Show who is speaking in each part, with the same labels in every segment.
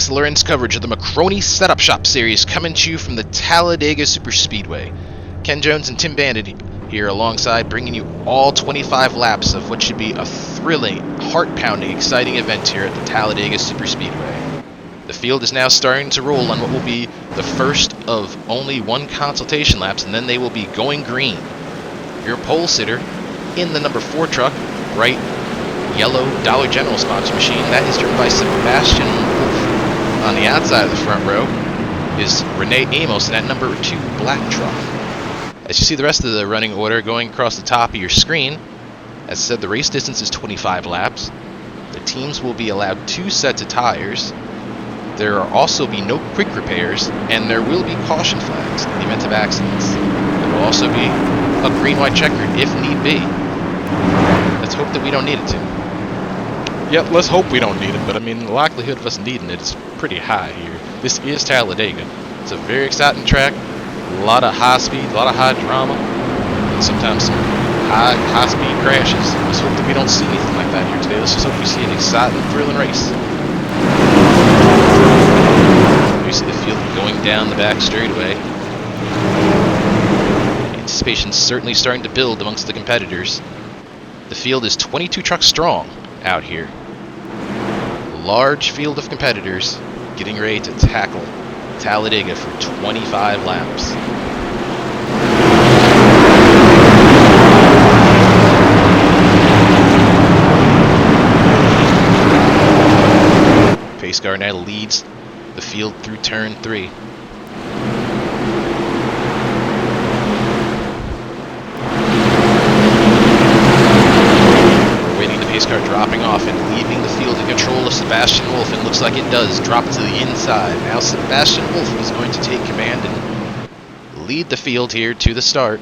Speaker 1: Lawrence coverage of the Maconi Setup Shop Series coming to you from the Talladega Superspeedway. Ken Jones and Tim Bandit here alongside, bringing you all 25 laps of what should be a thrilling, heart-pounding, exciting event here at the Talladega Superspeedway. The field is now starting to roll on what will be the first of only one consultation laps, and then they will be going green. Your pole sitter in the number 4 truck, bright yellow Dollar General sponsor machine, that is driven by Sebastian Wolf. On the outside of the front row is Renee Amos in that number 2 black truck. As you see the rest of the running order going across the top of your screen, as said, the race distance is 25 laps. The teams will be allowed 2 sets of tires. There will also be no quick repairs, and there will be caution flags in the event of accidents. There will also be a green-white checkered if need be. Let's hope that we don't need it to.
Speaker 2: Yep, let's hope we don't need it, but I mean, the likelihood of us needing it is pretty high here. This is Talladega. It's a very exciting track, a lot of high speed, a lot of high drama, and sometimes some high speed crashes. Let's hope that we don't see anything like that here today. Let's just hope we see an exciting, thrilling race. You see the field going down the back straightaway. Anticipation's certainly starting to build amongst the competitors. The field is 22 trucks strong out here. Large field of competitors getting ready to tackle Talladega for 25 laps. Pace car now leads the field through turn 3. Pace car dropping off and leaving the field in control of Sebastian Wolf, and looks like it does drop to the inside. Now Sebastian Wolf is going to take command and lead the field here to the start.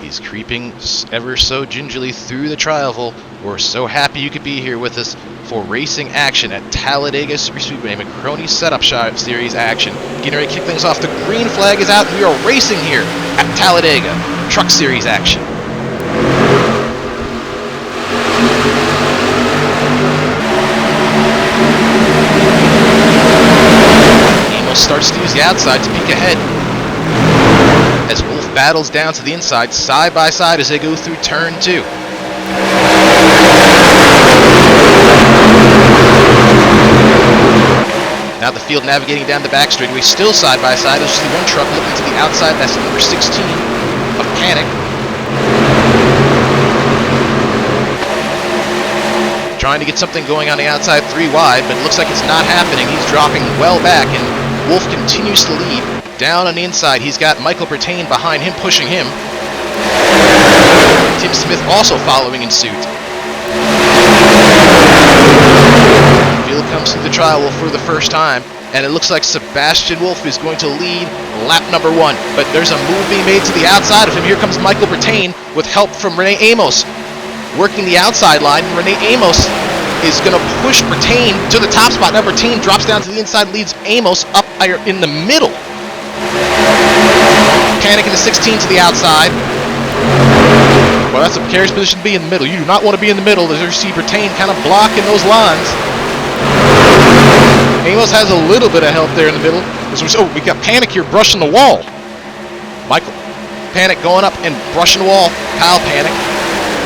Speaker 2: He's creeping ever so gingerly through the tri-oval. We're so happy you could be here with us for racing action at Talladega Superspeedway, Maconi Setup Shop Series action. Getting ready to kick things off. The green flag is out, and we are racing here at Talladega Truck Series action. Amos starts to use the outside to peek ahead as Wolf battles down to the inside, side by side as they go through turn 2. Now the field navigating down the back straightaway, still side by side. As you see one truck looking to the outside, that's number 16 of Panic. Trying to get something going on the outside 3 wide, but it looks like it's not happening. He's dropping well back, and Wolf continues to lead. Down on the inside, he's got Michael Pertain behind him, pushing him. Tim Smith also following in suit. Field comes to the tri-oval for the first time, and it looks like Sebastian Wolf is going to lead lap number 1. But there's a move being made to the outside of him. Here comes Michael Pertain with help from Renee Amos, working the outside line. Renee Amos is going to push Pertain to the top spot. Now Pertain drops down to the inside, leads Amos up in the middle. Panic in the 16 to the outside. Well, that's a precarious position to be in the middle. You do not want to be in the middle as you see Pertain kind of blocking those lines. Amos has a little bit of help there in the middle. Oh, we got Panic here brushing the wall. Michael Panic going up and brushing the wall. Kyle Panic.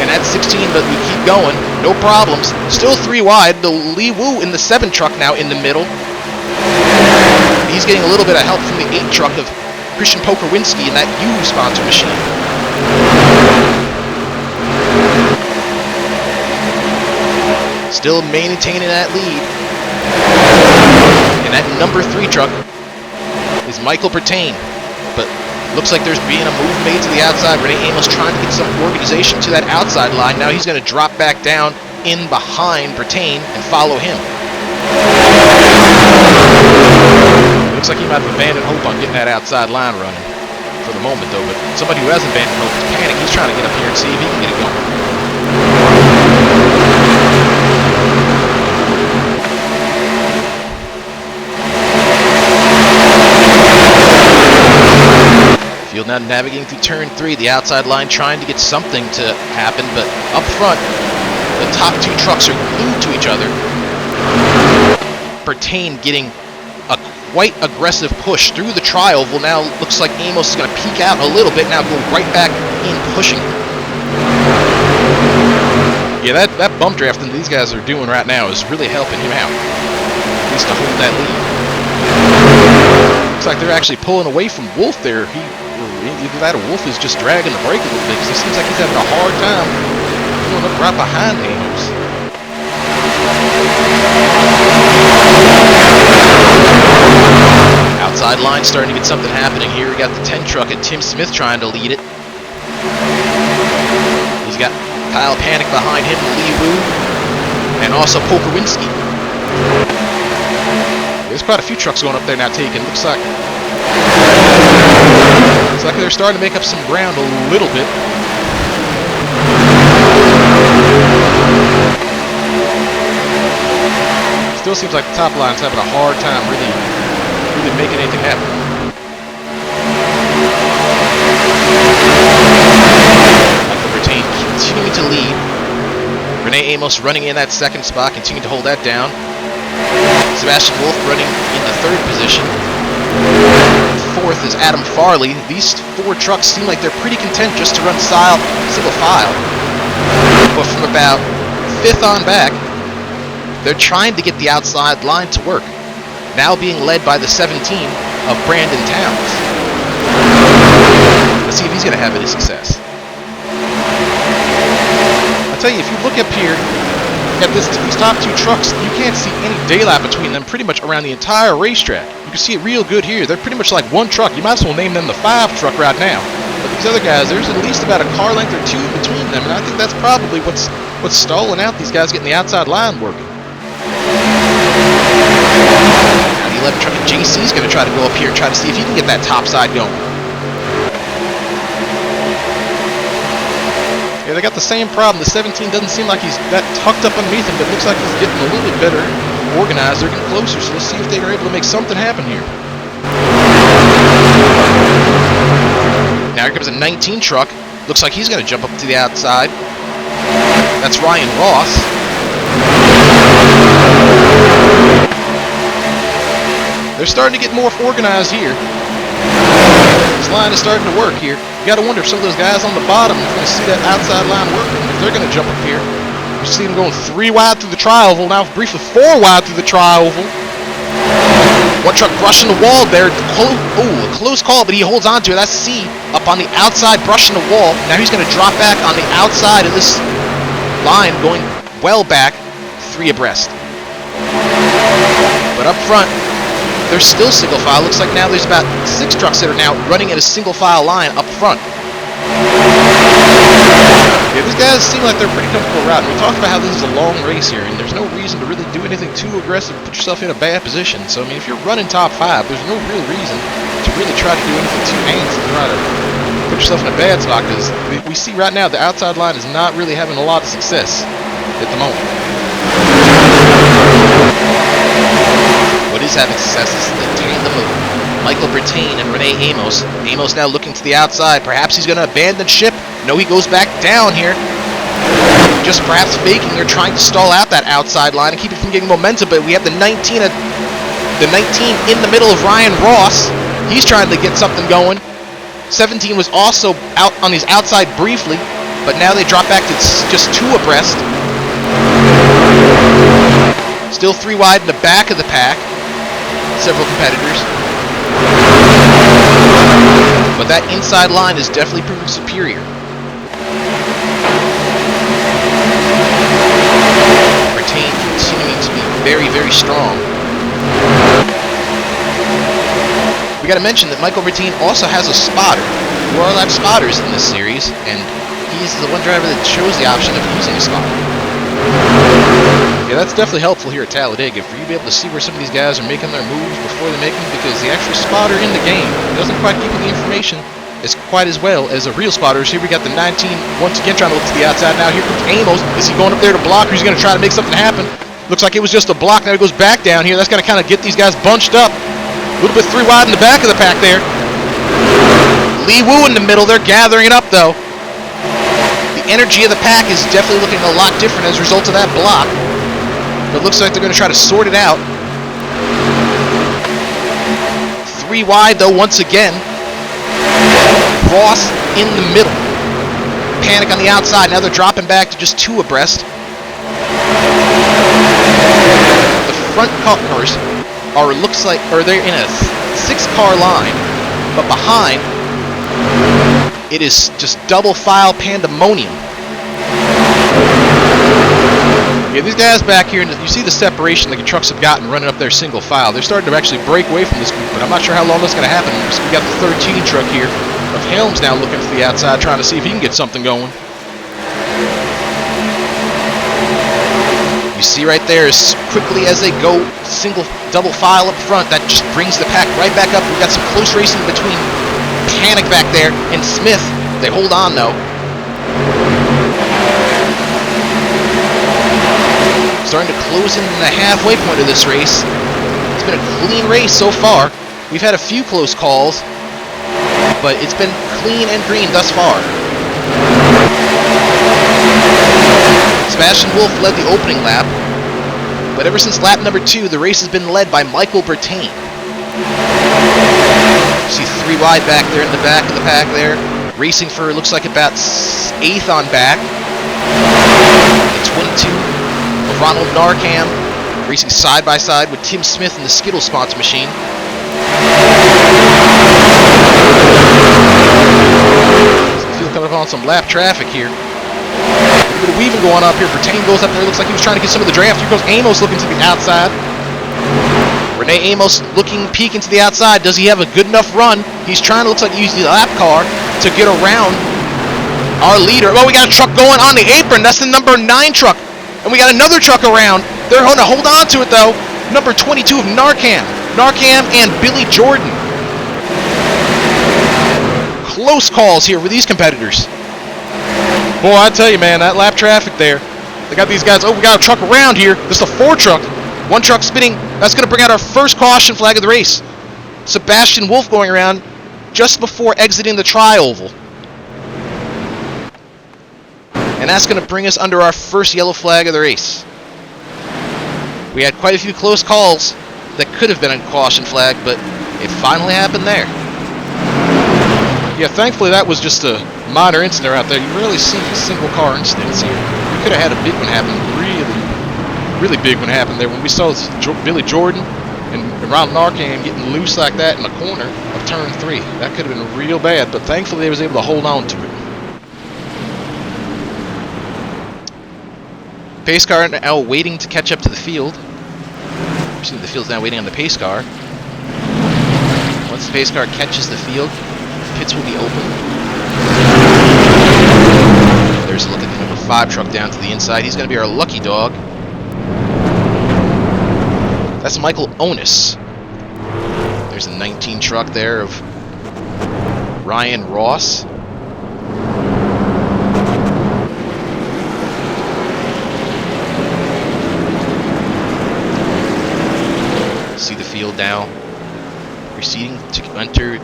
Speaker 2: And that's 16, but we keep going. No problems. Still 3 wide. The Lee Woo in the 7 truck now in the middle. He's getting a little bit of help from the 8 truck of Christian Pokerwinski in that U sponsor machine. Still maintaining that lead. And that number 3 truck is Michael Pertain. But looks like there's being a move made to the outside. Renee Amos trying to get some organization to that outside line. Now he's going to drop back down in behind Pertain and follow him. Looks like he might have abandoned hope on getting that outside line running for the moment, though. But somebody who hasn't abandoned hope is Panic. He's trying to get up here and see if he can get it going. Field now navigating through turn 3, the outside line trying to get something to happen, but up front,
Speaker 1: The top two trucks are glued to each other. Bertain getting a quite aggressive push through the tri-oval. Now looks like Amos is going to peek out a little bit. Now go right back in pushing.
Speaker 2: Yeah, that bump drafting these guys are doing right now is really helping him out. At least to hold that lead. Looks like they're actually pulling away from Wolf there. Either that or Wolf is just dragging the brake a little bit because it seems like he's having a hard time going up right behind Amos.
Speaker 1: Outside line starting to get something happening here. We got the 10 truck and Tim Smith trying to lead it. He's got Kyle Panic behind him, Lee Wu, and also Pokerwinski.
Speaker 2: There's quite a few trucks going up there now taking. Looks like they're starting to make up some ground a little bit. Still seems like the top line's having a hard time really making anything happen.
Speaker 1: Michael Bertain continuing to lead. Renee Amos running in that second spot, continuing to hold that down. Sebastian Wolf running in the third position. Fourth is Adam Farley. These four trucks seem like they're pretty content just to run single file. But from about fifth on back, they're trying to get the outside line to work. Now being led by the 17 of Brandon Towns. Let's see if he's going to have any success.
Speaker 2: I tell you, if you look up here at these top two trucks, you can't see any daylight between them pretty much around the entire racetrack. You can see it real good here. They're pretty much like one truck. You might as well name them the 5 truck right now. But these other guys, there's at least about a car length or two between them, and I think that's probably what's stalling out these guys getting the outside line working.
Speaker 1: Now the 11 truck and JC is going to try to go up here and try to see if he can get that top side going.
Speaker 2: Yeah, they got the same problem. The 17 doesn't seem like he's that tucked up underneath him, but it looks like he's getting a little bit better organized. They're getting closer, so let's see if they are able to make something happen here.
Speaker 1: Now here comes a 19 truck. Looks like he's going to jump up to the outside. That's Ryan Ross.
Speaker 2: They're starting to get more organized here. This line is starting to work here. You got to wonder if some of those guys on the bottom are going to see that outside line working. If they're going to jump up here. You see them going 3 wide through the tri-oval. Now briefly 4 wide through the tri-oval.
Speaker 1: One truck brushing the wall there. A close call, but he holds on to it. That's C up on the outside, brushing the wall. Now he's going to drop back on the outside of this line, going well back, 3 abreast. But up front, they're still single file. Looks like now there's about 6 trucks that are now running at a single file line up front.
Speaker 2: Yeah, these guys seem like they're pretty comfortable riding. We talked about how this is a long race here, and there's no reason to really do anything too aggressive, put yourself in a bad position. So, I mean, if you're running top 5, there's no real reason to really try to do anything too heinous and try to put yourself in a bad spot, because we see right now the outside line is not really having a lot of success at the moment.
Speaker 1: What is having success is the tandem of Michael Bertain and Renee Amos. Amos now looking to the outside. Perhaps he's going to abandon ship. No, he goes back down here. Just perhaps faking or trying to stall out that outside line and keep it from getting momentum. But we have the 19 in the middle of Ryan Ross. He's trying to get something going. 17 was also out on his outside briefly, but now they drop back to just 2 abreast. Still 3 wide in the back of the pack. Several competitors. But that inside line is definitely proving superior. Bertain continuing to be very, very strong. We got to mention that Michael Bertain also has a spotter. There are live spotters in this series, and he's the one driver that chose the option of using a spotter.
Speaker 2: Yeah, that's definitely helpful here at Talladega for you to be able to see where some of these guys are making their moves before they make them, because the actual spotter in the game doesn't quite give you the information as quite as well as a real spotter. So here we got the 19 once again trying to look to the outside. Now here comes Amos. Is he going up there to block, or is he going to try to make something happen? Looks like it was just a block. Now he goes back down here. That's going to kind of get these guys bunched up. A little bit 3 wide in the back of the pack there.
Speaker 1: Lee Wu in the middle. They're gathering it up though. The
Speaker 2: energy of the pack is definitely looking a lot different as a result of that block. But it looks like they're going to try to sort it out. 3 wide, though, once again. Ross in the middle. Panic on the outside. Now they're dropping back to just 2 abreast. The front cars they're in a 6-car line, but behind it is just double file pandemonium. Yeah, these guys back here, you see the separation the trucks have gotten running up their single file. They're starting to actually break away from this group, but I'm not sure how long that's going to happen. So we got the 13 truck here of Helms now looking to the outside, trying to see if he can get something going. You see right there, as quickly as they go double file up front, that just brings the pack right back up. We've got some close racing between Panic back there and Smith. They hold on, though. Starting to close in the halfway point of this race. It's been a clean race so far. We've had a few close calls, but it's been clean and green thus far. Sebastian Wolf led the opening lap, but ever since lap number 2, the race has been led by Michael Bertain. You see 3 wide back there in the back of the pack there, racing for, looks like about 8th on back. The 22 of Ronald Narcam, racing side by side with Tim Smith in the Skittle sponsor machine. Field coming up on some lap traffic here. A bit of weaving going up here. Bertain goes up there. Looks like he was trying to get some of the draft. Here goes Amos looking to the outside. Rene Amos peeking to the outside. Does he have a good enough run? He's trying to, looks like, use the lap car to get around our leader. Oh, we got a truck going on the apron. That's the number 9 truck. And we got another truck around. They're going to hold on to it, though. Number 22 of Narcam. Narcam and Billy Jordan. Close calls here with these competitors. Boy, I tell you, man, that lap traffic there. They got these guys. Oh, we got a truck around here. This is a 4 truck. 1 truck spinning. That's going to bring out our first caution flag of the race. Sebastian Wolf going around just before exiting the tri-oval. And that's going to bring us under our first yellow flag of the race. We had quite a few close calls that could have been a caution flag, but it finally happened there. Yeah, thankfully that was just a minor incident out there. You rarely see single car incidents here. We could have had a big one happen, really big one happen there when we saw Billy Jordan and Ronald Narcam getting loose like that in the corner of turn 3. That could have been real bad, but thankfully they was able to hold on to it. Pace car now waiting to catch up to the field. The field's now waiting on the pace car. Once the pace car catches the field, pits will be open. There's a look at the number 5 truck down to the inside. He's going to be our lucky dog. That's Michael Onus. There's a 19 truck there of Ryan Ross. See the field now proceeding to enter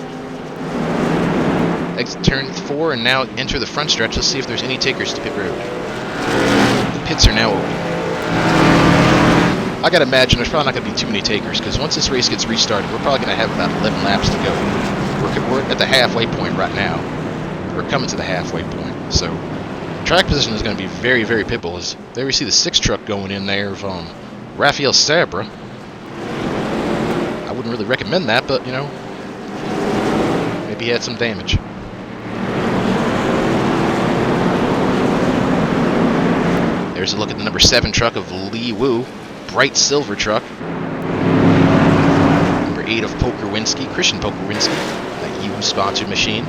Speaker 2: exit turn 4 and now enter the front stretch. Let's see if there's any takers to pit road. The pits are now open. I gotta imagine there's probably not gonna be too many takers, because once this race gets restarted, we're probably gonna have about 11 laps to go. We're at the halfway point right now. We're coming to the halfway point, so track position is going to be very, very pitbull. As there we see the 6 truck going in there of Rafael Sabra. I wouldn't really recommend that, but you know, maybe he had some damage. There's a look at the number 7 truck of Lee Wu, bright silver truck. Number 8 of Pokerwinski, Christian Pokerwinski, that U sponsored machine.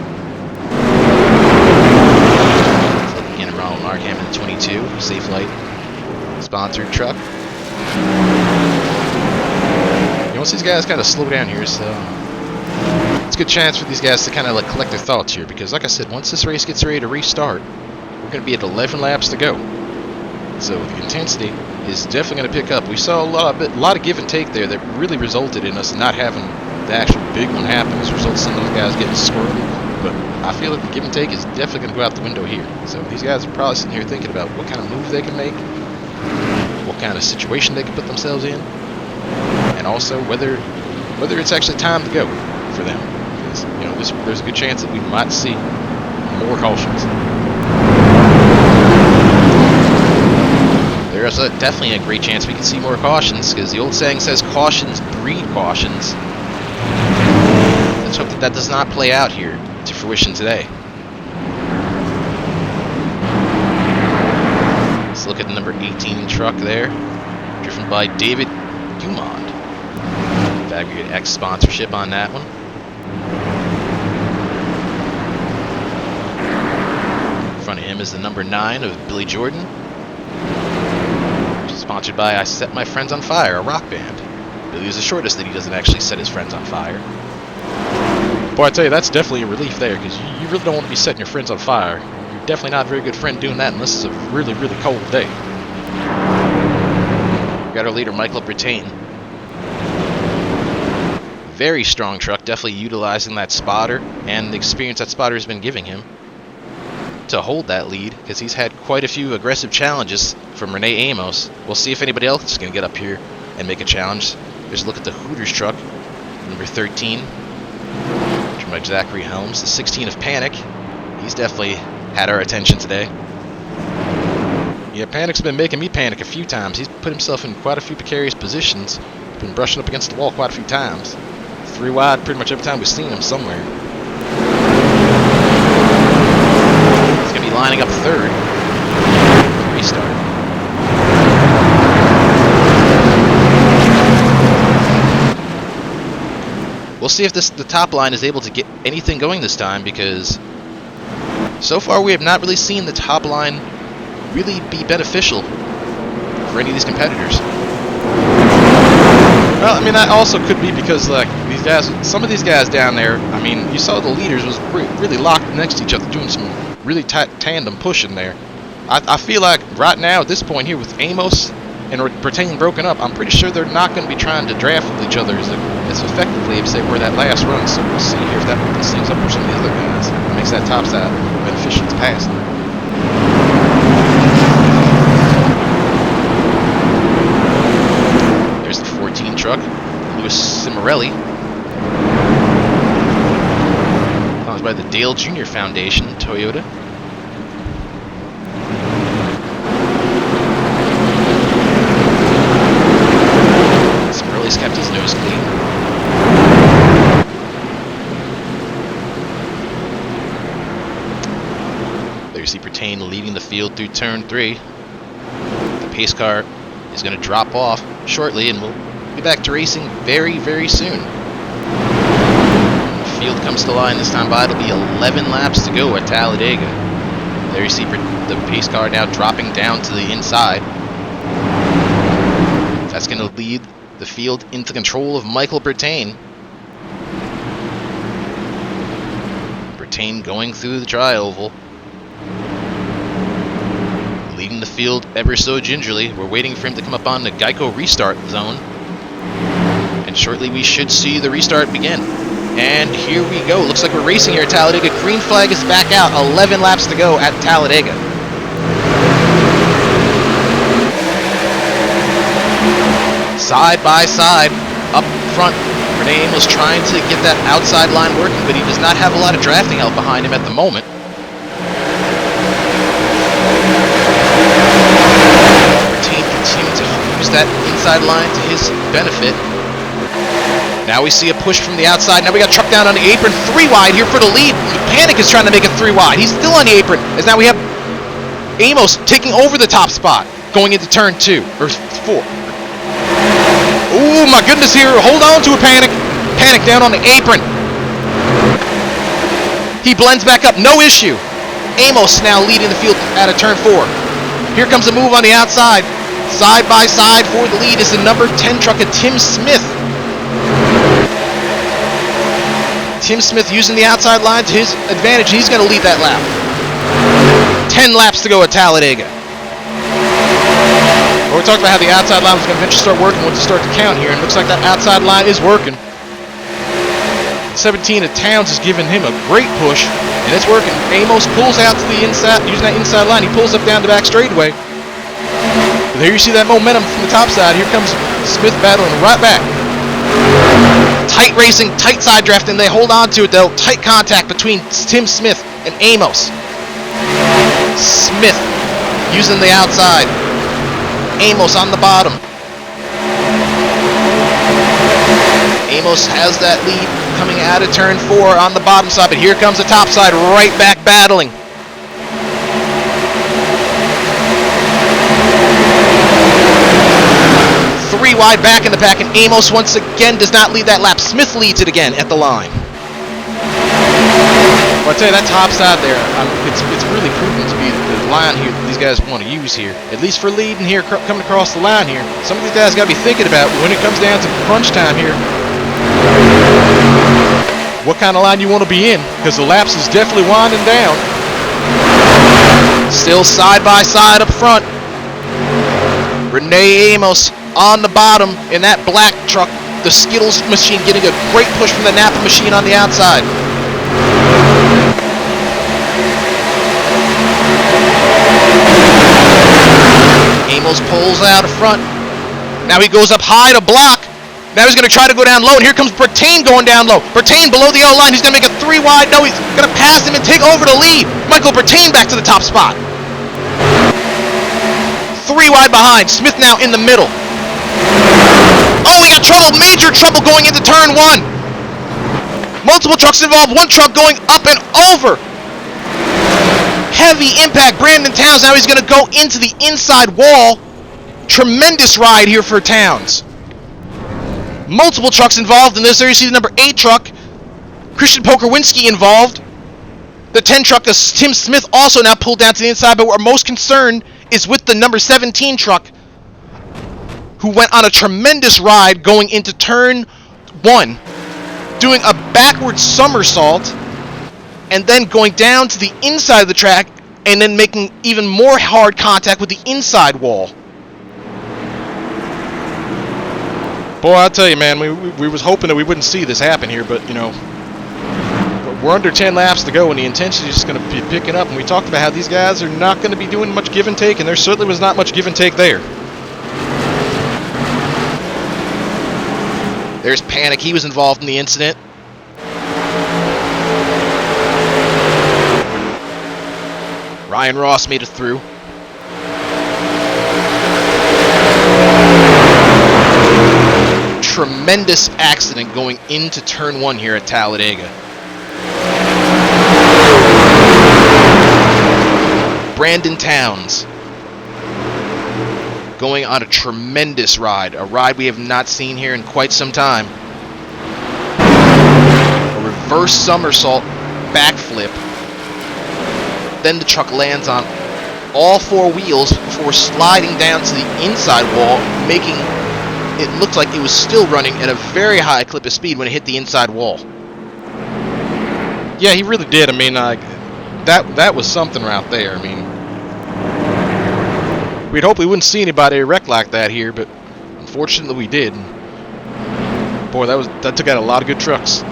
Speaker 2: Again, Ronald Markham in the 22, Safe Light sponsored truck. Once these guys kind of slow down here, so it's a good chance for these guys to kind of like collect their thoughts here, because like I said, once this race gets ready to restart, we're going to be at 11 laps to go. So the intensity is definitely going to pick up. We saw a lot of give and take there that really resulted in us not having the actual big one happen. As a result of some of those guys getting squirrely. But I feel like the give and take is definitely going to go out the window here. So these guys are probably sitting here thinking about what kind of move they can make, what kind of situation they can put themselves in, and also whether it's actually time to go for them. Because, you know, there's a good chance that we might see more cautions.
Speaker 1: There's definitely a great chance we can see more cautions, because the old saying says cautions breed cautions. Let's hope that does not play out here to fruition today. Let's look at the number 18 truck there, driven by David Dumond. In fact, we get X sponsorship on that one. In front of him is the number 9 of Billy Jordan, sponsored by I Set My Friends on Fire, a rock band. Billy is the shortest that he doesn't actually set his friends on fire.
Speaker 2: Boy, I tell you, that's definitely a relief there, because you really don't want to be setting your friends on fire. You're definitely not a very good friend doing that unless it's a really, really cold day.
Speaker 1: We got our leader, Michael Brittain. Very strong truck, definitely utilizing that spotter and the experience that spotter has been giving him to hold that lead, because he's had quite a few aggressive challenges from Renee Amos. We'll see if anybody else is going to get up here and make a challenge. There's a look at the Hooters truck, number 13, driven by Zachary Helms, the 16 of Panic. He's definitely had our attention today.
Speaker 2: Yeah, Panic's been making me panic a few times. He's put himself in quite a few precarious positions. Been brushing up against the wall quite a few times. 3 wide pretty much every time we've seen him somewhere.
Speaker 1: He's going to be lining up third. Restart. We'll see if the top line is able to get anything going this time, because so far we have not really seen the top line really be beneficial for any of these competitors.
Speaker 2: Well, I mean, that also could be because, like, these guys, some of these guys down there, I mean, you saw the leaders was really locked next to each other, doing some really tight tandem pushing there. I feel like right now, at this point here, with Amos and Brittain broken up, I'm pretty sure they're not going to be trying to draft with each other as effectively as they were that last run. So we'll see here if that opens things up for some of the other guys. It makes that top side beneficial to pass.
Speaker 1: There's the 14 truck, Louis Cimarelli, sponsored by the Dale Jr. Foundation, Toyota. Cimarelli's kept his nose clean. There you see Brittain leading the field through turn 3. The pace car is going to drop off shortly, and we'll be back to racing very, very soon. When the field comes to line this time by, it'll be 11 laps to go at Talladega. There you see the pace car now dropping down to the inside. That's going to lead the field into control of Michael Brittain. Brittain going through the tri-oval, leading the field ever so gingerly. We're waiting for him to come up on the Geico restart zone, and shortly we should see the restart begin. And here we go. Looks like we're racing here at Talladega. Green flag is back out. 11 laps to go at Talladega. Side by side, up front, Renee was trying to get that outside line working, but he does not have a lot of drafting help behind him at the moment. Brittain continuing to use that inside line to his benefit. Now we see a push from the outside. Now we got truck down on the apron, 3 wide here for the lead. Panic is trying to make it 3 wide. He's still on the apron, as now we have Amos taking over the top spot, going into turn 2, or 4. Oh my goodness here, hold on to a Panic. Panic down on the apron. He blends back up, no issue. Amos now leading the field out of turn 4. Here comes a move on the outside. Side by side for the lead is the number 10 truck of Tim Smith. Tim Smith using the outside line to his advantage. He's going to lead that lap. 10 laps to go at Talladega. Well, we talked about how the outside line was going to eventually start working once it starts to count here, and it looks like that outside line is working.
Speaker 2: 17 of Towns is giving him a great push, and it's working. Amos pulls out to the inside, using that inside line. He pulls up down the back straightaway. But there you see that momentum from the top side. Here comes Smith battling right back. Tight racing, tight side draft, and they hold on to it though. Tight contact between Tim Smith and Amos. Smith using the outside. Amos on the bottom. Amos has that lead coming out of turn 4 on the bottom side, but here comes the top side right back battling. Three wide back in the pack, and Amos once again does not lead that lap. Smith leads it again at the line. Well, I tell you, that top side there, it's really proven to be the line here that these guys want to use here. At least for leading here, coming across the line here. Some of these guys got to be thinking about when it comes down to crunch time here, what kind of line you want to be in, because the laps is definitely winding down. Still side by side up front. Renee Amos on the bottom in that black truck. The Skittles machine getting a great push from the Napa machine on the outside. Amos pulls out of front. Now he goes up high to block. Now he's going to try to go down low, and here comes Bertain going down low. Bertain below the yellow line. He's going to make a 3 wide. No, he's going to pass him and take over the lead. Michael Bertain back to the top spot. 3 wide behind. Smith now in the middle. Oh, we got trouble. Major trouble going into turn 1. Multiple trucks involved. One truck going up and over. Heavy impact. Brandon Towns. Now he's going to go into the inside wall. Tremendous ride here for Towns. Multiple trucks involved in this. There you see the number 8 truck. Christian Pokerwinski involved. The 10 truck, Tim Smith, also now pulled down to the inside. But we're most concerned is with the number 17 truck, who went on a tremendous ride going into turn 1, doing a backward somersault, and then going down to the inside of the track, and then making even more hard contact with the inside wall. Boy, I'll tell you, man, we was hoping that we wouldn't see this happen here, but, you know, we're under 10 laps to go, and the intensity is just going to be picking up, and we talked about how these guys are not going to be doing much give and take, and there certainly was not much give and take there. There's Panic. He was involved in the incident. Ryan Ross made it through. Tremendous accident going into turn 1 here at Talladega. Brandon Towns going on a tremendous ride, a ride we have not seen here in quite some time. A reverse somersault backflip. Then the truck lands on all 4 wheels before sliding down to the inside wall, making it look like it was still running at a very high clip of speed when it hit the inside wall. Yeah, he really did. I mean, that was something right there. I mean, we'd hope we wouldn't see anybody wreck like that here, but unfortunately we did. Boy, that took out a lot of good trucks.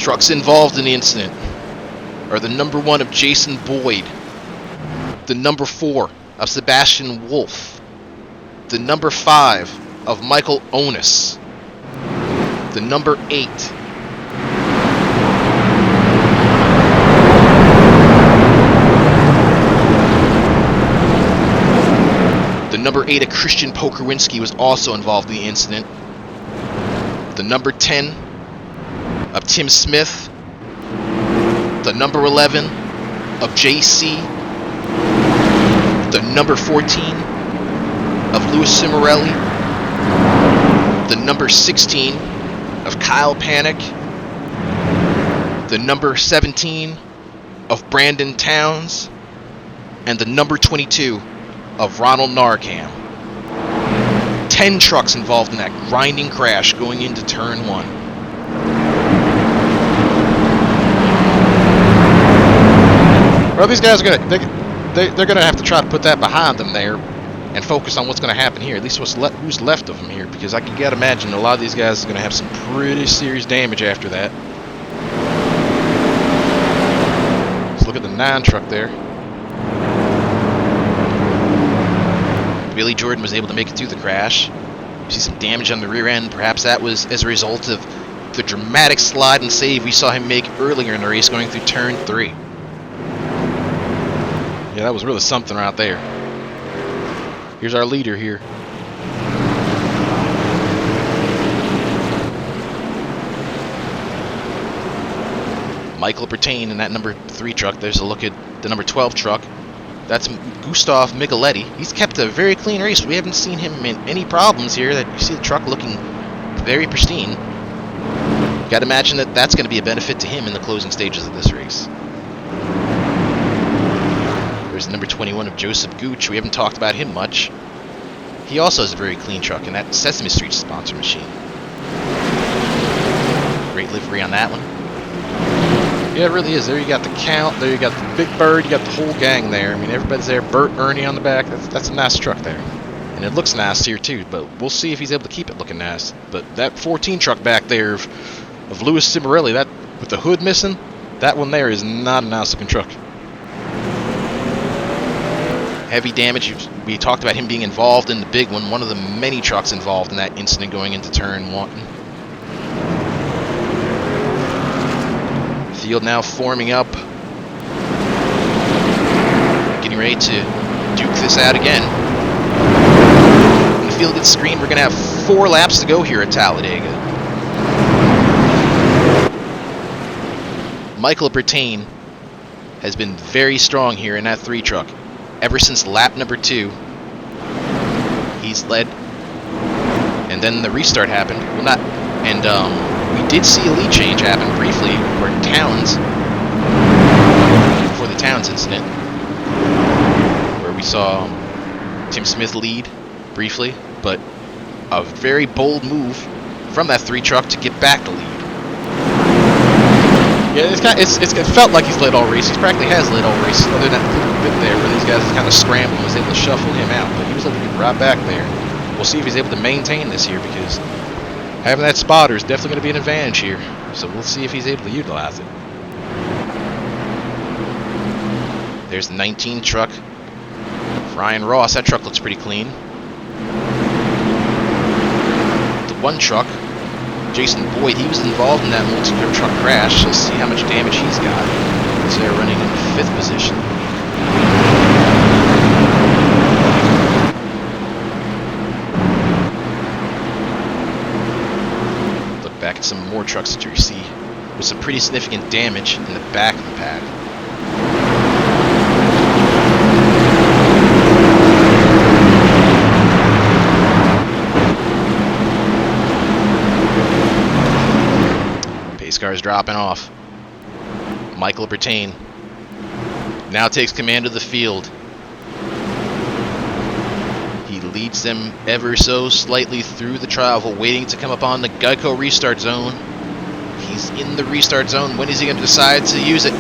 Speaker 2: Trucks involved in the incident are the number 1 of Jason Boyd, the number 4 of Sebastian Wolf, the number 5 of Michael Onus, the number 8 of Christian Pokerwinski was also involved in the incident, the number 10 of Tim Smith, the number 11 of JC, the number 14 of Louis Cimarelli, the number 16 of Kyle Panic, the number 17 of Brandon Towns, and the number 22 of Ronald Narcam. 10 trucks involved in that grinding crash going into turn 1. Well, these guys are they're gonna have to try to put that behind them there. and focus on what's going to happen here. At least who's left of them here, because I can gotta imagine a lot of these guys are going to have some pretty serious damage after that. Let's look at the 9 truck there. Billy Jordan was able to make it through the crash. You see some damage on the rear end. Perhaps that was as a result of the dramatic slide and save we saw him make earlier in the race going through turn 3. Yeah, that was really something right there. Here's our leader here. Michael Bertain in that number 3 truck. There's a look at the number 12 truck. That's Gustav Micheletti. He's kept a very clean race. We haven't seen him in any problems here. That you see the truck looking very pristine. You got to imagine that that's going to be a benefit to him in the closing stages of this race. There's number 21 of Joseph Gooch. We haven't talked about him much. He also has a very clean truck, and that's Sesame Street sponsor machine. Great livery on that one. Yeah, it really is. There you got the Count, there you got the Big Bird, you got the whole gang there. I mean, everybody's there. Bert, Ernie on the back. That's a nice truck there. And it looks nice here, too, but we'll see if he's able to keep it looking nice. But that 14 truck back there of Louis Cimarelli, that with the hood missing, that one there is not a nice looking truck. Heavy damage. We talked about him being involved in the big one of the many trucks involved in that incident going into turn 1. Field now forming up. Getting ready to duke this out again. When the field gets screened, we're going to have 4 laps to go here at Talladega. Michael Bertain has been very strong here in that 3 truck. Ever since lap number 2, he's led. And then the restart happened. Well, not, and we did see a lead change happen briefly for Towns before the Towns incident, where we saw Tim Smith lead briefly, but a very bold move from that 3 truck to get back the lead. Yeah, it felt like he's led all races. He practically has led all races, other than that little bit there where these guys kind of scrambled and was able to shuffle him out, but he was able to get right back there. We'll see if he's able to maintain this here, because having that spotter is definitely going to be an advantage here. So we'll see if he's able to utilize it. There's the 19 truck. Ryan Ross, that truck looks pretty clean. The 1 truck, Jason Boyd, he was involved in that multi-truck crash. Let's see how much damage he's got. So they're running in 5th position. Look back at some more trucks that you see with some pretty significant damage in the back of the pack. Cars dropping off. Michael Bertain now takes command of the field. He leads them ever so slightly through the travel, waiting to come up on the Geico restart zone. He's in the restart zone. When is he going to decide to use it?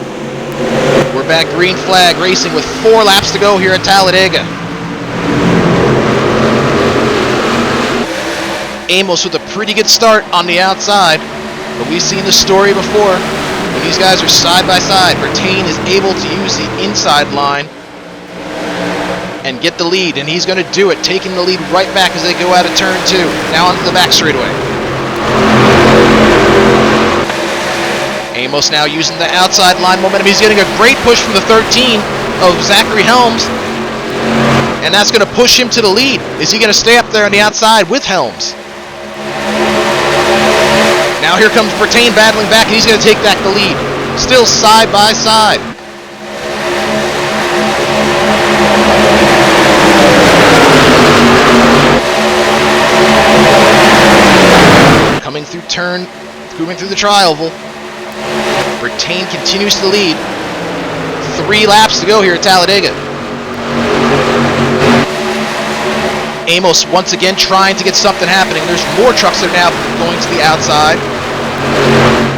Speaker 2: We're back green flag racing with 4 laps to go here at Talladega. Amos with a pretty good start on the outside. But we've seen the story before. When these guys are side by side, Bertain is able to use the inside line and get the lead, and he's going to do it, taking the lead right back as they go out of turn 2. Now onto the back straightaway. Amos now using the outside line momentum. He's getting a great push from the 13 of Zachary Helms, and that's going to push him to the lead. Is he going to stay up there on the outside with Helms? Now here comes Bertain battling back, and he's going to take back the lead. Still side by side. Coming through the tri-oval. Bertain continues to lead. 3 laps to go here at Talladega. Amos once again trying to get something happening. There's more trucks that are now going to the outside.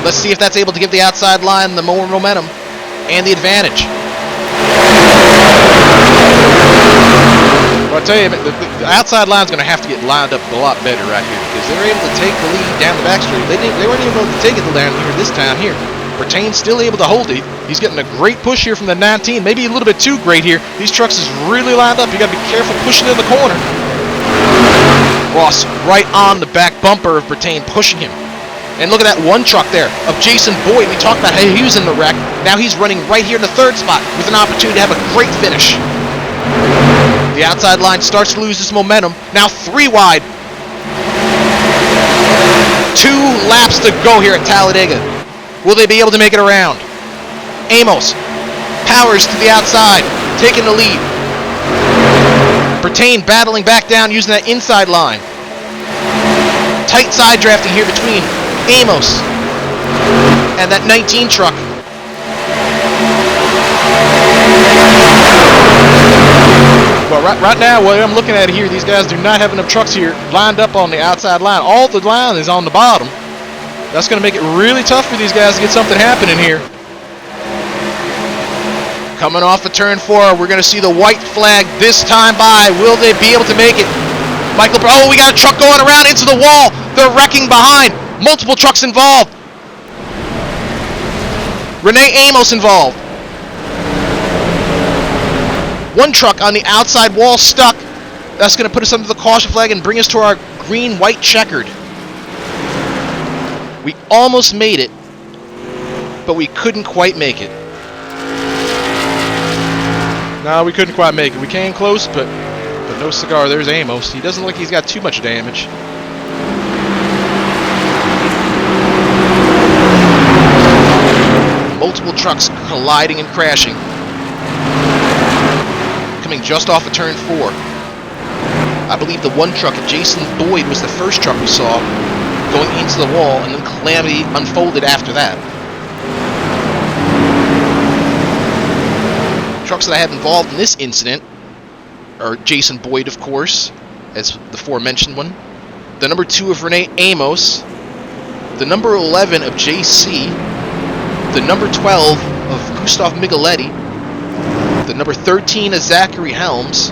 Speaker 2: Let's see if that's able to give the outside line the more momentum and the advantage. Well, I tell you, the outside line's going to have to get lined up a lot better right here because they were able to take the lead down the back straight. They weren't even able to take it down here this time here. Bertain's still able to hold it. He's getting a great push here from the 19. Maybe a little bit too great here. These trucks is really lined up. You got to be careful pushing in the corner. Ross right on the back bumper of Bertain, pushing him. And look at that one truck there of Jason Boyd. We talked about how he was in the wreck. Now he's running right here in the third spot with an opportunity to have a great finish. The outside line starts to lose this momentum. Now 3 wide. 2 laps to go here at Talladega. Will they be able to make it around? Amos powers to the outside, taking the lead. Bertain battling back down using that inside line. Tight side drafting here between Amos and that 19 truck. Well, right now, what I'm looking at here, these guys do not have enough trucks here lined up on the outside line. All the line is on the bottom. That's going to make it really tough for these guys to get something happening here. Coming off of turn 4, we're going to see the white flag this time by. Will they be able to make it? Michael, oh, we got a truck going around into the wall. They're wrecking behind. Multiple trucks involved. Renee Amos involved. One truck on the outside wall stuck. That's going to put us under the caution flag and bring us to our green-white checkered. We almost made it, but we couldn't quite make it. No, we couldn't quite make it. We came close, but no cigar. There's Amos. He doesn't look like he's got too much damage. Multiple trucks colliding and crashing. Coming just off of turn 4. I believe the one truck, Jason Boyd, was the first truck we saw going into the wall, and then calamity unfolded after that. Trucks that I have involved in this incident are Jason Boyd, of course, as the aforementioned one, the number 2 of Renee Amos, the number 11 of JC, the number 12 of Gustav Micheletti, the number 13 of Zachary Helms,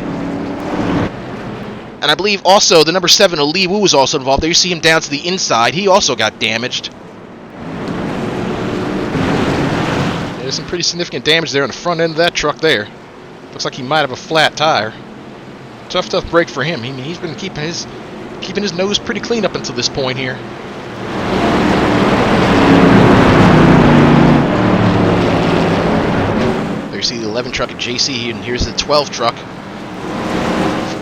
Speaker 2: and I believe also the number 7 of Lee Wu was also involved. There you see him down to the inside. He also got damaged. There's some pretty significant damage there on the front end of that truck there. Looks like he might have a flat tire. Tough break for him. I mean, he's been keeping his nose pretty clean up until this point here. There you see the 11 truck at JC, and here's the 12 truck.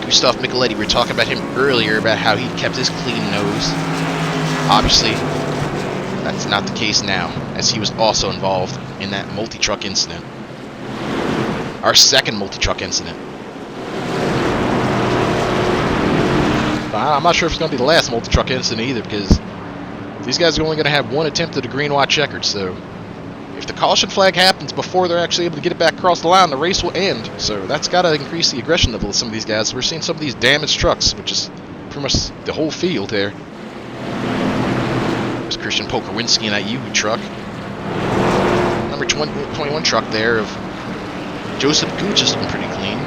Speaker 2: Gustav Micheletti, we were talking about him earlier about how he kept his clean nose. Obviously, that's not the case now, as he was also involved in that multi-truck incident. Our second multi-truck incident. But I'm not sure if it's going to be the last multi-truck incident either, because these guys are only going to have one attempt at a green-white checkered, so if the caution flag happens before they're actually able to get it back across the line, the race will end. So that's got to increase the aggression level of some of these guys. We're seeing some of these damaged trucks, which is pretty much the whole field there. There's Christian Pokerwinski in that U truck. Number 21 truck there of Joseph Gooch is looking pretty clean.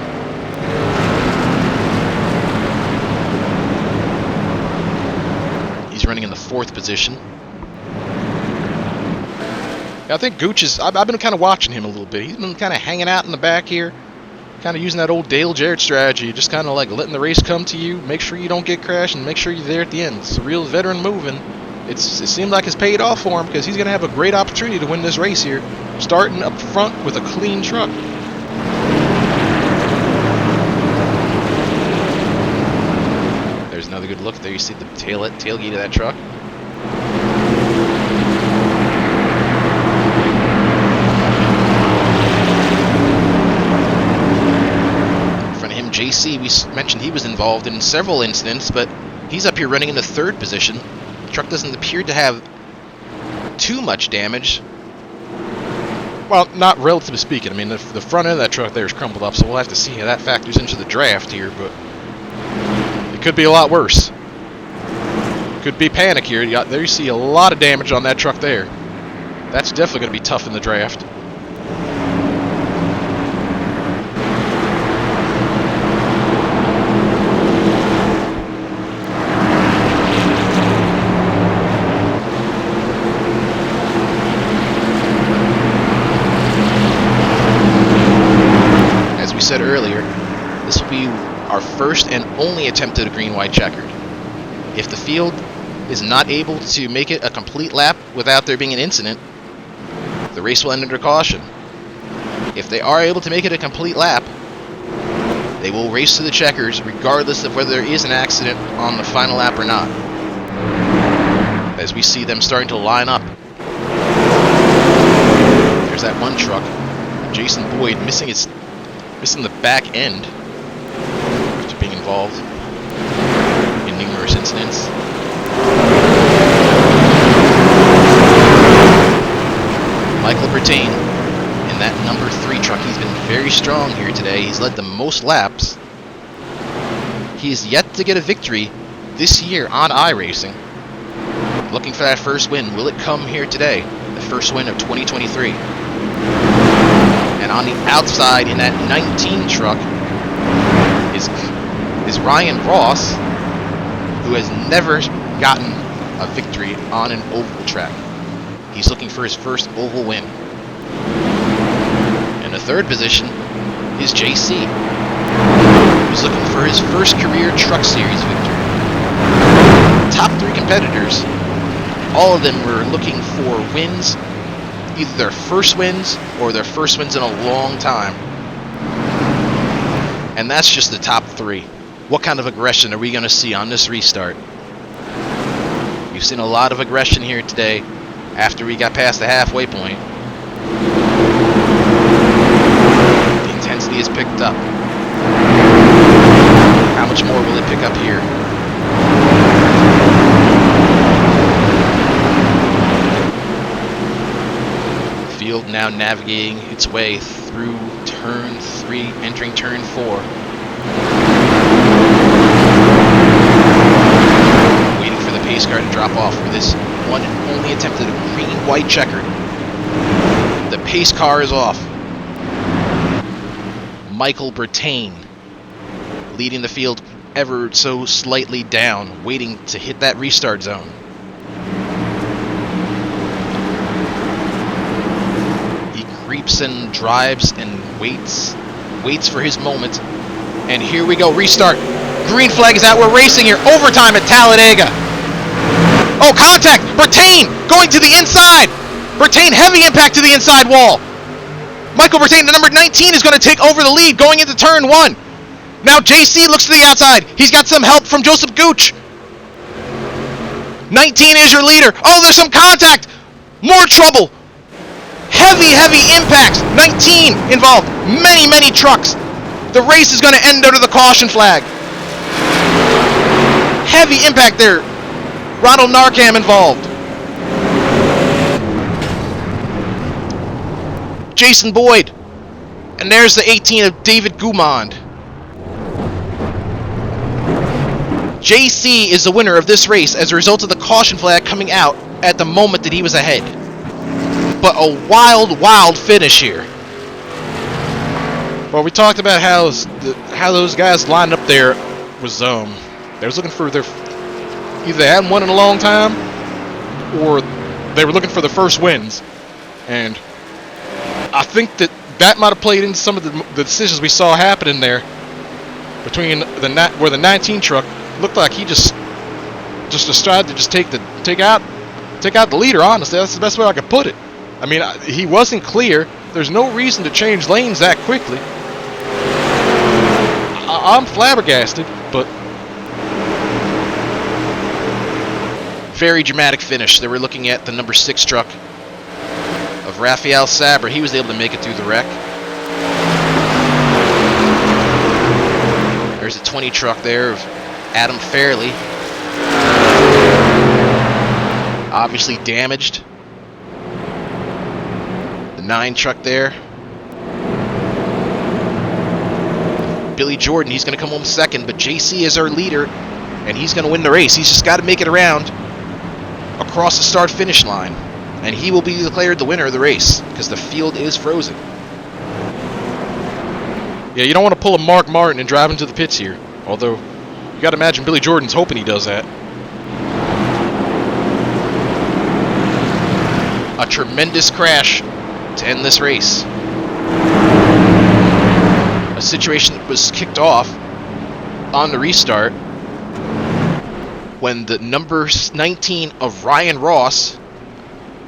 Speaker 2: He's running in the 4th position. I think Gooch is, I've been kind of watching him a little bit. He's been kind of hanging out in the back here, kind of using that old Dale Jarrett strategy, just kind of like letting the race come to you, make sure you don't get crashed, and make sure you're there at the end. It's a real veteran moving. It seemed like it's paid off for him because he's going to have a great opportunity to win this race here, starting up front with a clean truck. There's another good look there. You see the tailgate of that truck. JC, we mentioned he was involved in several incidents, but he's up here running in the 3rd position. The truck doesn't appear to have too much damage. Well, not relatively speaking. I mean, the front end of that truck there is crumpled up, so we'll have to see how that factors into the draft here, but it could be a lot worse. Could be panic here. There you see a lot of damage on that truck there. That's definitely going to be tough in the draft.
Speaker 1: said earlier, this will be our first and only attempt at a green-white checkered. If the field is not able to make it a complete lap without there being an incident, the race will end under caution. If they are able to make it a complete lap, they will race to the checkers regardless of whether there is an accident on the final lap or not. As we see them starting to line up. There's that one truck. Jason Boyd missing the back end after being involved in numerous incidents. Michael Bertain in that number 3 truck. He's been very strong here today. He's led the most laps. He is yet to get a victory this year on iRacing. Looking for that first win. Will it come here today? The first win of 2023. And on the outside in that 19 truck is Ryan Ross, who has never gotten a victory on an oval track. He's looking for his first oval win. In the third position is JC, who's looking for his first career Truck Series victory. Top 3 competitors, all of them were looking for wins, either their first wins or their first wins in a long time. And that's just the top 3. What kind of aggression are we going to see on this restart? We've seen a lot of aggression here today after we got past the halfway point. The intensity is picked up. How much more will it pick up here? Field now navigating its way through turn 3, entering turn 4. Waiting for the pace car to drop off for this one and only attempt at a green-white checkered. The pace car is off. Michael Bertain leading the field ever so slightly down, waiting to hit that restart zone. Creeps and drives and waits for his moment. And here we go, restart. Green flag is out, we're racing here, overtime at Talladega. Oh, contact, Bertain going to the inside. Bertain, heavy impact to the inside wall. Michael Bertain, the number 19, is going to take over the lead going into turn 1. Now JC looks to the outside. He's got some help from Joseph Gooch. 19 is your leader. Oh, there's some contact. More trouble. Heavy impacts. 19 involved. Many trucks. The race is going to end under the caution flag. Heavy impact there. Ronald Narcam involved. Jason Boyd. And there's the 18 of David Goumond. JC is the winner of this race as a result of the caution flag coming out at the moment that he was ahead. But a wild finish here.
Speaker 2: Well, we talked about how those guys lined up there was they was looking for either they hadn't won in a long time or they were looking for the first wins, and I think that might have played into some of the decisions we saw happening there between where the 19 truck looked like he just decided to just take out the leader. Honestly, that's the best way I could put it. I mean, he wasn't clear. There's no reason to change lanes that quickly. I'm flabbergasted, but
Speaker 1: very dramatic finish. They were looking at the number 6 truck of Rafael Sabre. He was able to make it through the wreck. There's a 20 truck there of Adam Fairley. Obviously damaged. The 9 truck there. Billy Jordan, he's going to come home second, but JC is our leader, and he's going to win the race. He's just got to make it around across the start-finish line, and he will be declared the winner of the race because the field is frozen.
Speaker 2: Yeah, you don't want to pull a Mark Martin and drive into the pits here, although you got to imagine Billy Jordan's hoping he does that.
Speaker 1: A tremendous crash to end this race. A situation was kicked off on the restart when the number 19 of Ryan Ross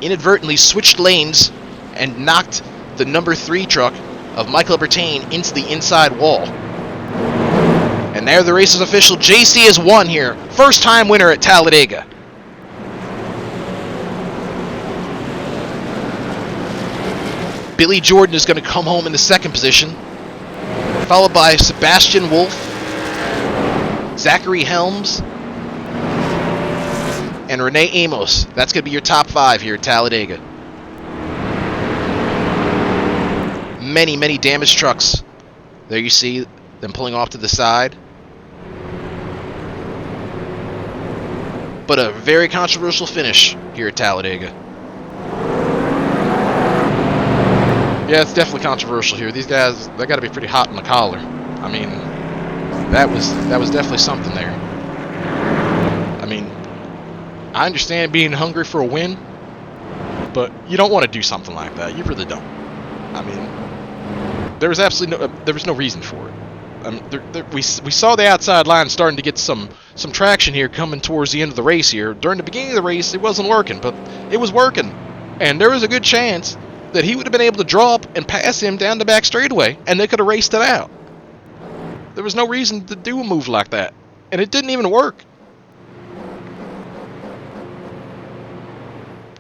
Speaker 1: inadvertently switched lanes and knocked the number 3 truck of Michael Bertain into the inside wall. And there the race is official. JC has won here. First time winner at Talladega. Billy Jordan is going to come home in the second position, followed by Sebastian Wolf, Zachary Helms, and Renee Amos. That's going to be your top 5 here at Talladega. Many, many damaged trucks. There you see them pulling off to the side. But a very controversial finish here at Talladega. Yeah, it's definitely controversial here. These guys, they got to be pretty hot in the collar. I mean, that was definitely something there. I mean, I understand being hungry for a win, but you don't want to do something like that. You really don't. I mean, there was absolutely no reason for it. I mean, we saw the outside line starting to get some traction here coming towards the end of the race here. During the beginning of the race, it wasn't working, but it was working, and there was a good chance that he would have been able to draw up and pass him down the back straightaway, and they could have raced it out. There was no reason to do a move like that, and it didn't even work.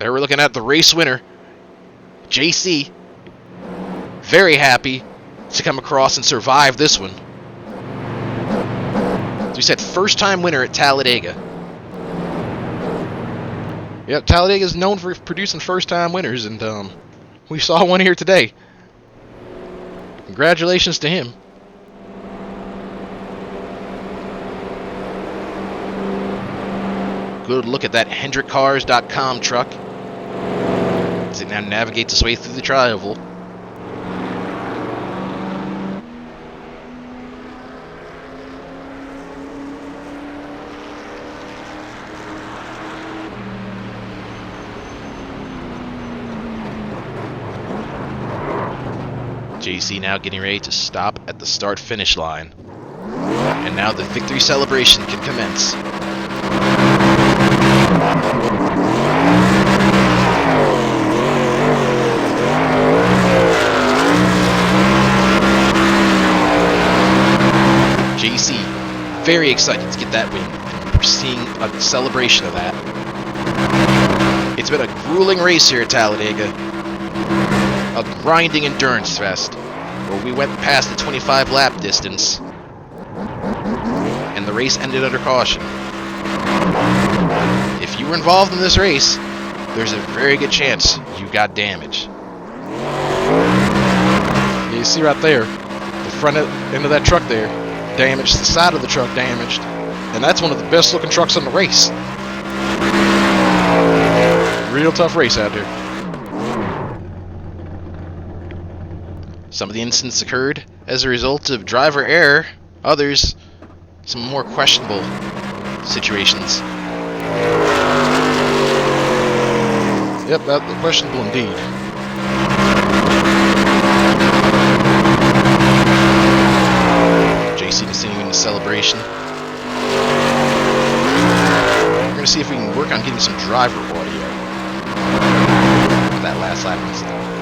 Speaker 1: There we're looking at the race winner, JC. Very happy to come across and survive this one. As we said, first time winner at Talladega. Yep, Talladega is known for producing first time winners, and we saw one here today. Congratulations to him. Good look at that HendrickCars.com truck as it now navigates its way through the tri-oval. JC now getting ready to stop at the start-finish line. And now the victory celebration can commence. JC, very excited to get that win. We're seeing a celebration of that. It's been a grueling race here at Talladega. A grinding endurance fest where we went past the 25 lap distance and the race ended under caution. If you were involved in this race, there's a very good chance you got damaged. You see right there, the front end of that truck there damaged, the side of the truck damaged, and that's one of the best looking trucks in the race. Real tough race out there. Some of the incidents occurred as a result of driver error, others, some more questionable situations. Yep, that's questionable indeed. JC continuing the celebration. We're going to see if we can work on getting some driver audio for that last lap incident.